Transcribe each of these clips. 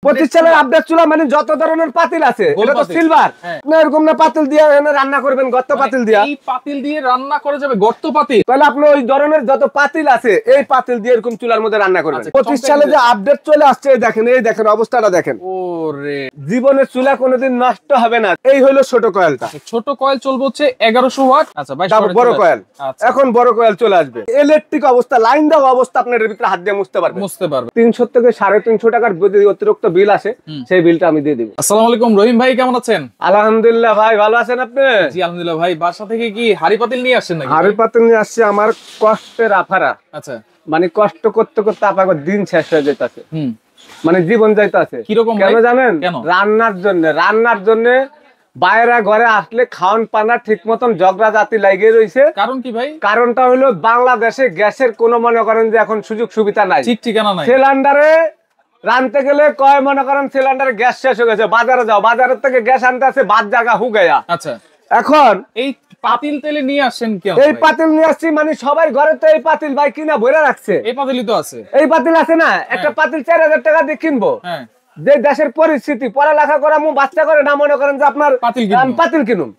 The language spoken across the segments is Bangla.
25 সালের আপডেট চুলা মানে যত ধরনের পাতিল আছে এটা তো সিলভার না এরকম না পাতিল দিয়ে রান্না করবেন গর্ত পাতিল দিয়া এই পাতিল দিয়ে রান্না করা যাবে গর্ত পাতিল তাহলে আপনি ওই ধরনের যত পাতিল আছে এই পাতিল দিয়ে এরকম চুলার মধ্যে রান্না করবেন 25 সালে যে আপডেট চলে আসছে এই দেখেন অবস্থাটা দেখেন ওরে জীবনের চুলা কোনোদিন নষ্ট হবে না এই হলো ছোট কয়েলটা ছোট কয়েল চলবে হচ্ছে 1100 ওয়াট আচ্ছা 22 ওয়াট বড় কয়েল এখন বড় কয়েল চলে আসবে ইলেকট্রিক অবস্থা লাইন দেওয়া অবস্থা আপনার এর ভিতরে হাত দিয়ে মুছতে পারবে 300 থেকে 350 টাকার অতিরিক্ত বিল আসে সেই বিলটা আমি দিয়ে দিব। আসসালামু আলাইকুম রহিম ভাই কেমন আছেন? আলহামদুলিল্লাহ ভাই ভালো আছেন আপনি? জি আলহামদুলিল্লাহ ভাই বাসা থেকে কি হাড়ি পাতিল নিয়ে আসছেন নাকি? হাড়ি পাতিল নিয়ে আসছে আমার কষ্টের আফারা আচ্ছা মানে কষ্ট করতে করতে আপনার দিন শেষ হয়ে যাইতাছে মানে জীবন যাইতাছে কিরকম কেন জানেন? রান্নার জন্য বাইরা ঘরে আসলে খাওয়ান পানা ঠিক মতন ঝগড়া জাতি লাগিয়ে রয়েছে। কারণ কি ভাই? কারণটা হলো বাংলাদেশে গ্যাসের কোনো মনে করেন যে এখন সুযোগ সুবিধা নাই, ঠিক ঠিকানা নাই। সিলিন্ডারে রানতে গেলে কয় মনে করেন সিলিন্ডারে গ্যাস শেষ হয়ে গেছে, বাজারে যাও বাজারের থেকে গ্যাস আনতে আছে বাদ জায়গা হুগাইয়া। আচ্ছা এখন এই পাতিল তেলে নিয়ে আসেন কেন? এই পাতিল নিয়ে আসছি মানে সবাই ঘরে তো এই পাতিল ভাই কিনা ভরে রাখছে। এই পাতিলই তো আছে, এই পাতিল আছে না, একটা পাতিল 4000 টাকা দিয়ে কিনবো। যে দেশের পরিস্থিতি পড়ালেখা করা বাচ্চা করে না মনে করেন যে আপনার পাতিল কিনুন।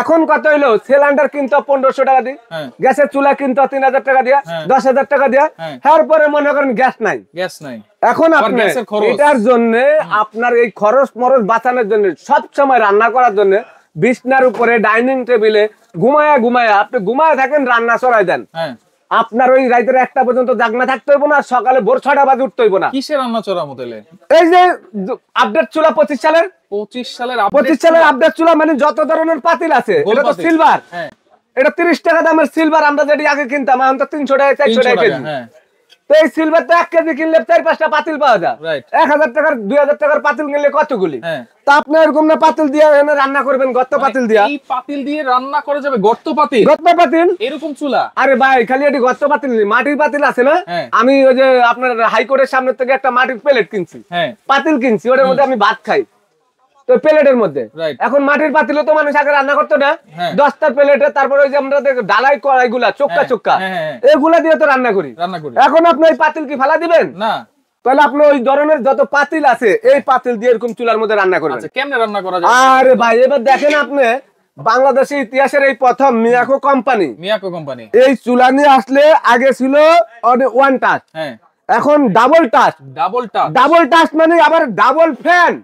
এখন কত হইলো সিলিন্ডার কিনতো 1500 টাকা দিয়ে, গ্যাসের চুলা কিনতো 3000 টাকা দিয়া, 10000 টাকা দিয়া, তারপরে মনে করেন গ্যাস নাই। এখন আপনি এটার জন্য আপনার এই খরচ মরচ বাঁচানোর জন্য সব সময় রান্না করার জন্য বিছনার উপরে ডাইনিং টেবিলে ঘুমায়া আপনি ঘুমায় থাকেন রান্না চড়াই দেন, আপনার ওই রাতের 1টা পর্যন্ত জাগনা থাকতে হইব না, সকালে ভোর 6টা বাজে উঠতে হইব না। কিসের রান্না চড়ামো তাহলে? এই যে আপডেট চুলা 25 সালের আপডেট চুলা মানে যত ধরনের পাতিল আছে এটা তো সিলভার, এটা 30 টাকা দামের সিলভার। আমরা যেটি আগে কিনতাম এখন তো 300 টাকা 400 টাকা কেজি। তো এই সিলভার তো 1 কেজি কিনলে 4-5টা পাতিল পাওয়া যায়। 1000 টাকার 2000 টাকার পাতিল কিনলে কতগুলি? তা আপনি এরকম না পাতিল দিয়ে রান্না করবেন গর্ত পাতিল দিয়া। এই পাতিল দিয়ে রান্না করা যাবে গর্ত পাতিল এরকম চুলা? আরে ভাই খালি এটি গর্ত পাতিল নেই, মাটির পাতিল আছে না। আমি ওই যে আপনার হাইকোর্টের সামনে থেকে একটা মাটির প্লেট কিনছি, পাতিল কিনছি, ওটার মধ্যে আমি ভাত খাই তো প্লেটের মধ্যে। এখন মাটির পাতিলে তো মানুষ আগে রান্না করতো না, 10টা প্লেটে তারপর ওই যে আমরা ডালাই কড়াইগুলা চোক্কা এগুলা দিয়ে তো রান্না করি। এখন আপনি ওই পাতিল কি ফালা দিবেন না? তাহলে আপনি ওই ধরনের যত পাতিল আছে এই পাতিল দিয়ে এরকম চুলার মধ্যে রান্না করবেন। কেমনে রান্না করা যায়? আরে ভাই এবার দেখেন আপনি বাংলাদেশের ইতিহাসের এই প্রথম মিয়াকো কোম্পানি এই চুলা নিয়ে আসলে আগে ছিল ওয়ান টাচ, এখন ডাবল টাচ মানে আবার ডাবল ফ্যান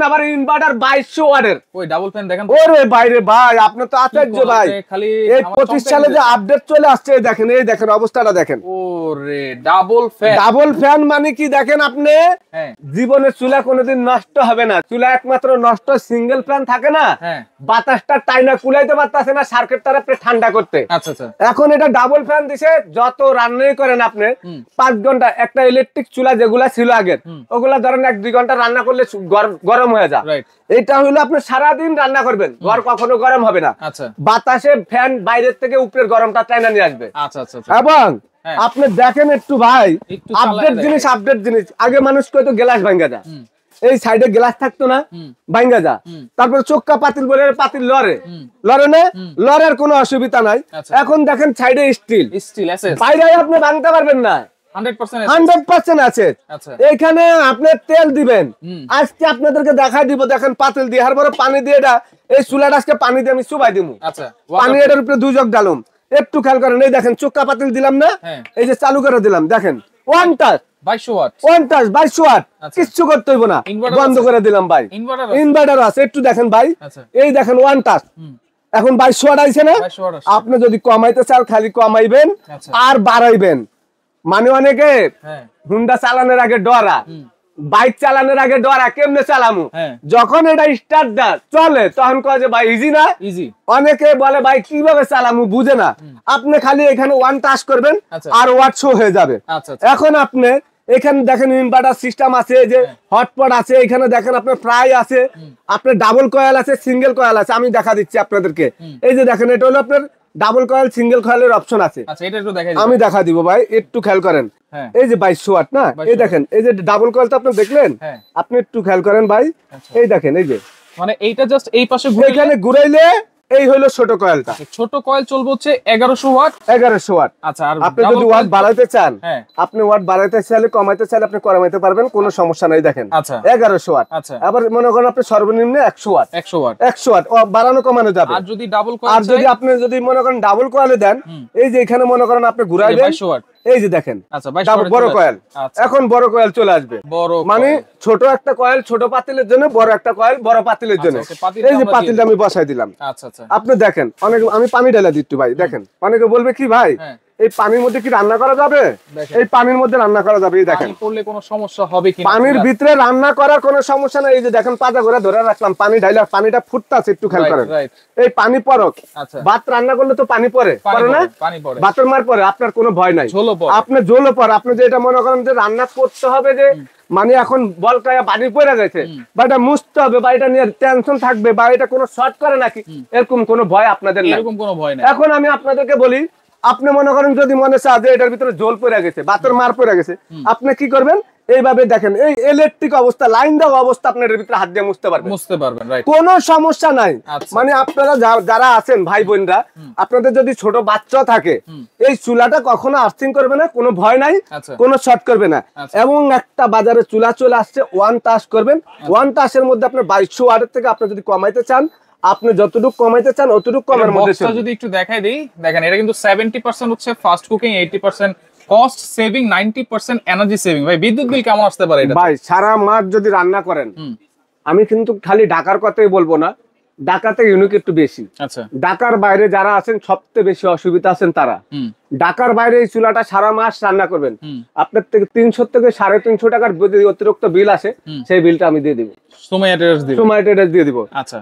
আবার ইনভার্টার 2200 ওয়াটের। ওই ডাবল ফ্যান দেখেন। ওরে বাইরে ভাই আপনি তো আশ্চর্য ভাই, এই 25 সালে যে আপডেট চলে আসছে এই দেখেন অবস্থাটা দেখেন। ওরে ডাবল ফ্যান মানে কি দেখেন আপনি জীবনের চুলা কোনোদিন নষ্ট হবে না। চুলা একমাত্র নষ্ট সিঙ্গেল ফ্যান থাকে না, বাতাসটা টাইনা কুলাইতে পারতাছে না সার্কিটটারে ঠান্ডা করতে। আচ্ছা এখন এটা ডাবল ফ্যান দিছে, যত রান্নাই করেন আপনি 5 ঘন্টা। একটা ইলেকট্রিক চুলা যেগুলা ছিল আগের ওগুলা ধরেন 1-2 ঘন্টা রান্না করলে গরম হয়ে যায়। এটা হলো আপনি সারাদিন রান্না করবেন, ঘর কখনো গরম হবে না। বাতাসে ফ্যান বাইরের থেকে উপরের গরমটা টাইনা নিয়ে আসবে। এবং আপনি দেখেন একটু ভাই আপডেট জিনিস আগে মানুষ কইতো গ্লাস ভাঙ্গা যা, এই সাইডে গ্লাস থাকতো না ভাঙ্গা যা, তারপর চোক্কা পাতিল বলে পাতিল লড়ে না, লড়ার কোনো অসুবিধা নাই। এখন দেখেন সাইডে স্টিল বাইরে আপনি ভাঙতে পারবেন না, 100% আছে। এখানে আপনি তেল দিবেন, আজকে আপনাদেরকে দেখাই দিব। দেখেন পাতিল দিয়ে হারবার পানি দিয়ে এই চুলাটা আজকে পানি দিয়ে আমি চুবাই দিব। পানি এটার উপরে 2 জগ ডালুম, একটু খেয়াল করেন। এই দেখেন চোক্কা পাতিল দিলাম না, এই যে চালু করে দিলাম, দেখেন ওয়ান টাচ 2200 ওয়াট, কিচ্ছু করতে হইব না, বন্ধ করে দিলাম ভাই। ইনভার্টার আছে, একটু দেখেন ভাই, এই দেখেন ওয়ান টাচ। এখন 2200 ওয়াট আইছে না, আপনি যদি কমাইতে চান খালি কমাইবেন আর বাড়াইবেন। মানে অনেকে হুন্ডা চালানোর আগে ডরা, বাইক চালানোর আগে ডরা কেমনে চালামু, যখন এটা স্টার্ট দেয় চলে তখন কয় যে ভাই ইজি না। অনেকে বলে ভাই কিভাবে চালামু বুঝে না। আপনি খালি এখানে ওয়ান টাচ করবেন আর ওয়াট শো হয়ে যাবে। এখন আপনি এখানে দেখেন ইনভার্টার সিস্টেম আছে, যে হটপট আছে, এখানে দেখেন আপনার ফ্রাই আছে, আপনার ডাবল কয়েল আছে, সিঙ্গেল কয়েল আছে। আমি দেখা দিচ্ছি আপনাদেরকে, এই যে দেখেন এটা হলো আপনার ডাবল কয়েল সিঙ্গেল কয়েলের অপশন আছে। আমি দেখা দিব ভাই, একটু খেয়াল করেন। এই যে 2200 ওয়াট না, এই দেখেন এই যে ডাবল কয়েলটা আপনি দেখলেন, আপনি একটু খেয়াল করেন ভাই, এই দেখেন এই যে মানে এইটা জাস্ট এই পাশে এখানে ঘুরাইলে এই হলো ছোট কয়েলটা। ছোট কয়েল চলবে হচ্ছে 1100 ওয়াট। 1100 ওয়াট। আচ্ছা, আর আপনি যদি ওয়াট বাড়াইতে চান, হ্যাঁ, আপনি ওয়াট বাড়াইতে চাইলে কমাইতে চাইলে আপনি কমাইতে পারবেন, কোনো সমস্যা নাই। দেখেন আচ্ছা 1100 ওয়াট। আচ্ছা, আবার মনে করেন আপনি সর্বনিম্ন 100 ওয়াট। 100 ওয়াট 100 ওয়াট বাড়ানো কমানো যাবে। আর যদি ডাবল কয়েল, আর যদি আপনি যদি মনে করেন ডাবল কয়েলে দেন, এই যে এখানে মনে করেন আপনি ঘুরাইবেন, 2200 ওয়াট। এই যে দেখেন, আচ্ছা 2200 বড় কয়েল। আচ্ছা, এখন বড় কয়েল চলে আসবে। বড় মানে ছোট একটা কয়েল ছোট পাতিলের জন্য, বড় একটা কয়েল বড় পাতিলের জন্য। এই যে পাতিলটা আমি বসাই দিলাম। আচ্ছা আচ্ছা, আপনি দেখেন, অনেকে, আমি পানি ঢেলে দিচ্ছি ভাই, দেখেন অনেকে বলবে কি ভাই এই পানির মধ্যে কি রান্না করা যাবে? এই পানির মধ্যে রান্না করা যাবে। এই দেখেন, পানি পড়লে কোনো সমস্যা হবে কি? পানির ভিতরে রান্না করার কোনো সমস্যা নাই। এই যে দেখেন, পাতা করে ধরে রাখলাম, পানি ঢাইলা, পানিটা ফুটতাছে, একটু খেয়াল করেন। এই পানি পড়ক। আচ্ছা, ভাত রান্না করলে তো পানি পড়ে না? পানি পড়ে, ভাতের মার পরে আপনার কোনো ভয় নাই। আপনি ঝোলও পড়ে, আপনি যে এটা মনে করেন যে রান্না করতে হবে, যে মানে এখন বলকায়া পানি পড়ে গেছে, বা এটা মুছতে হবে, বা এটা নিয়ে টেনশন থাকবে, বা এটা কোনো শর্ট করে নাকি, এরকম কোনো ভয় আপনাদের নাই। এরকম কোনো ভয় নাই। এখন আমি আপনাদেরকে বলি, আপনি মনে করেন যদি মনে চায় যে এটার ভিতরে জল পড়ে গেছে, বাতের মার পড়ে গেছে, আপনি কি করবেন? এইভাবে দেখেন, এই ইলেকট্রিক অবস্থা, লাইন দেওয়া অবস্থা, আপনি এর ভিতরে হাত দিয়ে মুছতে পারবেন, রাইট, কোনো সমস্যা নাই। মানে আপনারা যারা আছেন ভাই বোনরা, আপনাদের যদি ছোট বাচ্চা থাকে, এই চুলাটা কখনো আর্থিং করবে না, কোনো ভয় নাই, কোনো শর্ট করবে না। এবং একটা বাজারে চুলা চলে আসছে, ওয়ান টাচ করবেন, ওয়ান টাচের মধ্যে আপনার 2200 ওয়াটের থেকে আপনি যদি কমাইতে চান, আপনি যতটুকু কমাইতে চান অতটুকু কমের মধ্যে। যদি একটু দেখাই দেই, দেখেন এটা কিন্তু 70% হচ্ছে fast cooking, 80% cost saving, 90% energy saving. ভাই বিদ্যুৎ বিল কেমন আসতে পারে এটা? ভাই সারা মাস যদি রান্না করেন, আমি কিন্তু খালি ঢাকার কথাই বলবো না, ঢাকাতে ইউনিক একটু বেশি। আচ্ছা, ঢাকার বাইরে যারা আছেন সবচেয়ে বেশি অসুবিধা আছেন তারা। ঢাকার বাইরে এই চুলাটা সারা মাস রান্না করবেন, আপনার থেকে 300 থেকে 350 টাকার যদি অতিরিক্ত বিল আসে, সেই বিলটা আমি দিয়ে দিব, সময় অ্যাড্রেস দিয়ে দিব।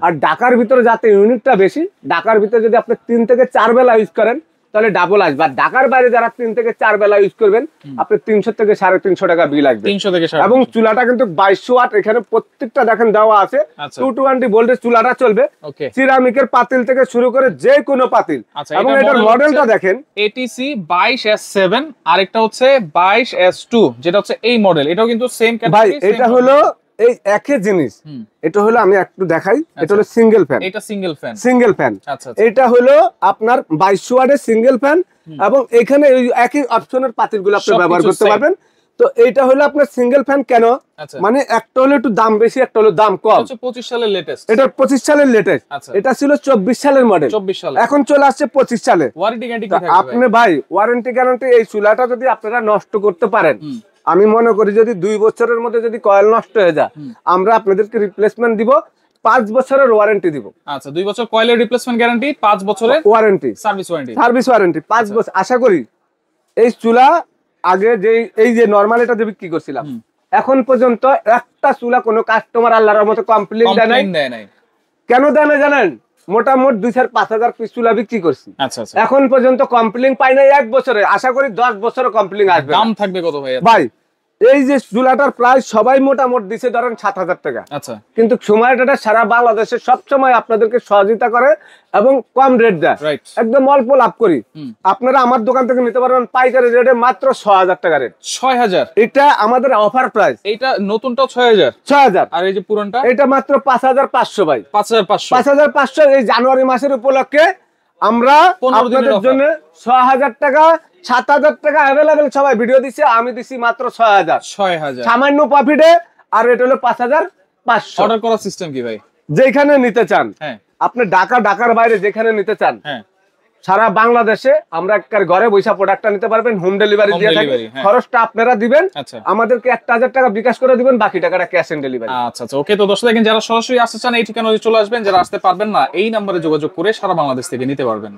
আর ঢাকার ভিতরে যাতে ইউনিটটা বেশি, ঢাকার ভিতরে যদি আপনি 3 থেকে 4 বেলা ইউজ করেন তাহলে ডাবল আসবে। আর ঢাকার বাইরে যারা 3 থেকে 4 বেলা ইউজ করবেন, আপনি 300 থেকে 350 টাকা বিল আসবে। এবং চুলাটা কিন্তু 2200 ওয়াট, এখানে প্রত্যেকটা দেখেন দেওয়া আছে। 220 ভোল্টের চুলাটা চলবে, সিরামিকের পাতিল থেকে শুরু করে যে কোনো পাতিল। এবং এটার মডেলটা দেখেন, ATC 22S7, আরেকটা হচ্ছে 22S2, যেটা হচ্ছে এই মডেল। এটাও কিন্তু সেম ক্যাটাগরি। ভাই এটা হলো এই একই জিনিস। এটা হলো, আমি একটু দেখাই, এটা হলো সিঙ্গেল ফ্যান। এটা সিঙ্গেল ফ্যান। এটা হলো আপনার 2200 ওয়াটের সিঙ্গেল ফ্যান, এবং এখানে এই একই অপশনের পাতিলগুলো আপনি ব্যবহার করতে পারবেন। তো এইটা হলো আপনার সিঙ্গেল ফ্যান। কেন? মানে একটা হলো একটু দাম বেশি, একটা হলো দাম কম। 25 সালের লেটেস্ট, এটা 25 সালের লেটেস্ট। এটা ছিল 24 সালের মডেল, এখন চলে আসছে 25 সালে। ওয়ারেন্টি গ্যারান্টি কি থাকবে আপনি ভাই? ওয়ারেন্টি গ্যারান্টি, এই চুলাটা যদি আপনারা নষ্ট করতে পারেন, আমি মনে করি যদি 2 বছরের মধ্যে যদি কয়েল নষ্ট হয়ে যায়, আমরা আপনাদেরকে রিপ্লেসমেন্ট দিব, 5 বছরের ওয়ারেন্টি দিব। আচ্ছা, 2 বছর কয়েলের রিপ্লেসমেন্ট গ্যারান্টি, 5 বছরের ওয়ারেন্টি, সার্ভিস ওয়ারেন্টি 5 বছর। আশা করি এই চুলা আগে যে এই যে নরমাল এটা যে বিক্রি করছিলাম, এখন পর্যন্ত একটা চুলা কোনো কাস্টমার আল্লাহর রহমতে কমপ্লেইন দেয় নাই। কেন দেয় না জানেন? মোটামুটি 2-5 পিস চুলা বিক্রি করছি, এখন পর্যন্ত কমপ্লেইন পাই নাই 1 বছরে। আশা করি 10 বছরে কমপ্লেইন আসবে। দাম থাকবে কত ভাই? এই যে চুলাটার প্রাইস সবাই মোটামুটি দিছে ধরেন 7000 টাকা। আচ্ছা, কিন্তু সময়টা সারা বাংলাদেশে সব সময় আপনাদেরকে সহযোগিতা করে এবং কম রেট দেয়, একদম অল্প লাভ করি। আপনারা আমার দোকান থেকে নিতে পারবেন পাইকারি রেটে মাত্র 6000 টাকা রেট। 6000? এটা আমাদের অফার প্রাইস। এটা নতুনটাও 6000। আর এই যে পুরানটা, এটা মাত্র 5500 ভাই। 5500 এই জানুয়ারি মাসের উপলক্ষে আমরা আপনাদের জন্য 6000 টাকা, 7000 টাকা অ্যাভেলেবেল সবাই ভিডিও দিচ্ছে, আমি দিছি মাত্র 6000 সামান্য প্রফিটে। আর এটা হলো 5500। অর্ডার করার সিস্টেম কি ভাই? যেখানে নিতে চান, আপনি ঢাকার বাইরে যেখানে নিতে চান, সারা বাংলাদেশে আমরা একবার ঘরে বৈশা প্রোডাক্টটা নিতে পারবেন। হোম ডেলিভারি দিয়ে থাকি, খরচটা আপনারা দিবেন, আমাদেরকে 1000 টাকা বিকাশ করে দিবেন, বাকি টাকাটা ক্যাশ অন ডেলিভারি। আচ্ছা আচ্ছা, ওকে। তো দর্শক দেখেন, যারা সরাসরি আসতে চান এই ঠিকানায় চলে আসবেন, যারা আসতে পারবেন না এই নম্বরে যোগাযোগ করে সারা বাংলাদেশ থেকে নিতে পারবেন।